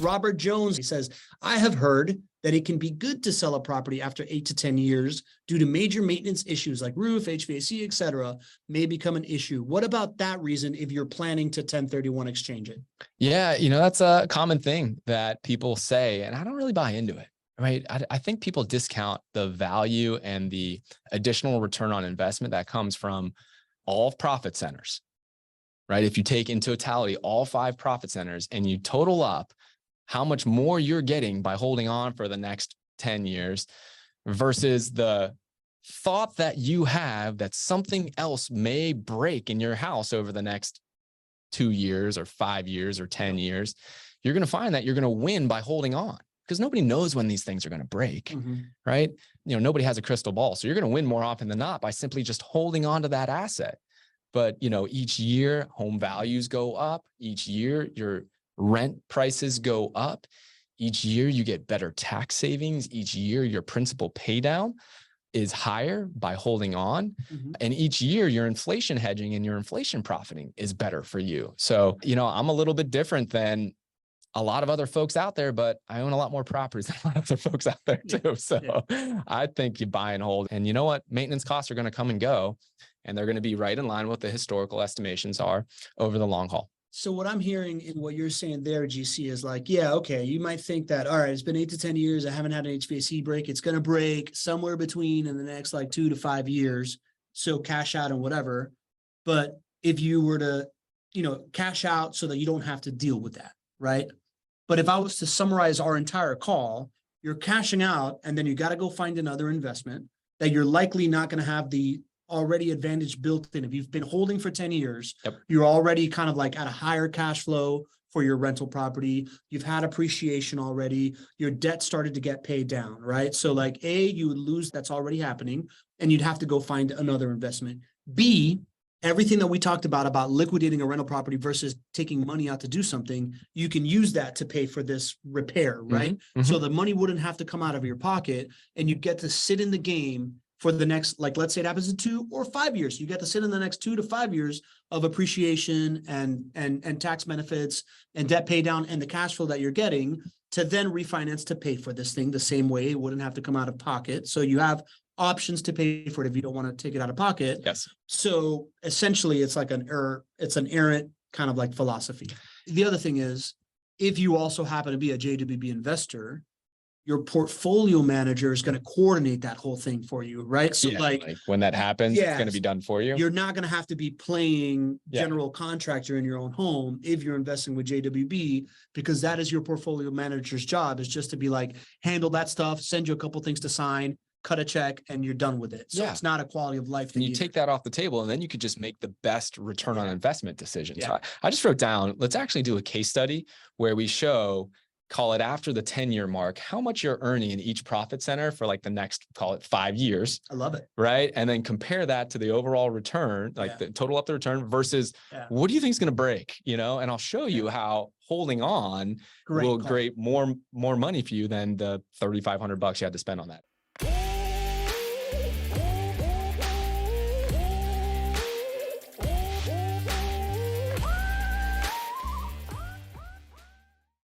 Robert Jones, he says, I have heard that it can be good to sell a property after 8 to 10 years due to major maintenance issues like roof, HVAC, etc. may become an issue. What about that reason if you're planning to 1031 exchange it? Yeah, that's a common thing that people say, and I don't really buy into it, right? I think people discount the value and the additional return on investment that comes from all profit centers, right? If you take in totality all 5 profit centers and you total up how much more you're getting by holding on for the next 10 years versus the thought that you have that something else may break in your house over the next 2 years or 5 years or 10 years, you're going to find that you're going to win by holding on, because nobody knows when these things are going to break, right? Nobody has a crystal ball. So you're going to win more often than not by simply just holding on to that asset. But, each year home values go up. Each year your rent prices go up. Each year you get better tax savings. Each year your principal pay down is higher by holding on. And each year your inflation hedging and your inflation profiting is better for you. So, I'm a little bit different than a lot of other folks out there, but I own a lot more properties than a lot of other folks out there too. So I think you buy and hold, and you know what? Maintenance costs are going to come and go, and they're going to be right in line with the historical estimations are over the long haul. So what I'm hearing in what you're saying there, GC, is like, yeah, okay, you might think that, all right, it's been 8 to 10 years. I haven't had an HVAC break. It's going to break somewhere between in the next 2 to 5 years. So cash out and whatever. But if you were to, cash out so that you don't have to deal with that, right? But if I was to summarize our entire call, you're cashing out and then you got to go find another investment that you're likely not going to have the already advantage built in. If you've been holding for 10 years, you're already kind of at a higher cash flow for your rental property. You've had appreciation already. Your debt started to get paid down, right? So you would lose, that's already happening, and you'd have to go find another investment. B, everything that we talked about liquidating a rental property versus taking money out to do something, you can use that to pay for this repair, right? So the money wouldn't have to come out of your pocket, and you get to sit in the game for the next, let's say it happens in 2 or 5 years. You get to sit in the next 2 to 5 years of appreciation and tax benefits and debt pay down and the cash flow that you're getting to then refinance to pay for this thing the same way. It wouldn't have to come out of pocket. So you have options to pay for it if you don't want to take it out of pocket. Yes. So essentially it's it's an errant kind of philosophy. The other thing is, if you also happen to be a JWB investor, your portfolio manager is going to coordinate that whole thing for you, right? So when that happens, it's going to be done for you. You're not going to have to be playing general contractor in your own home if you're investing with JWB, because that is your portfolio manager's job, is just to be handle that stuff, send you a couple things to sign, cut a check, and you're done with it. So it's not a quality of life thing. And you take that off the table, and then you could just make the best return on investment decisions. So I just wrote down, let's actually do a case study where we show, call it after the 10-year mark, how much you're earning in each profit center for the next, call it 5 years. I love it. Right. And then compare that to the overall return, the total up the return versus what do you think is going to break, and I'll show you how holding on will create more money for you than the $3,500 you had to spend on that.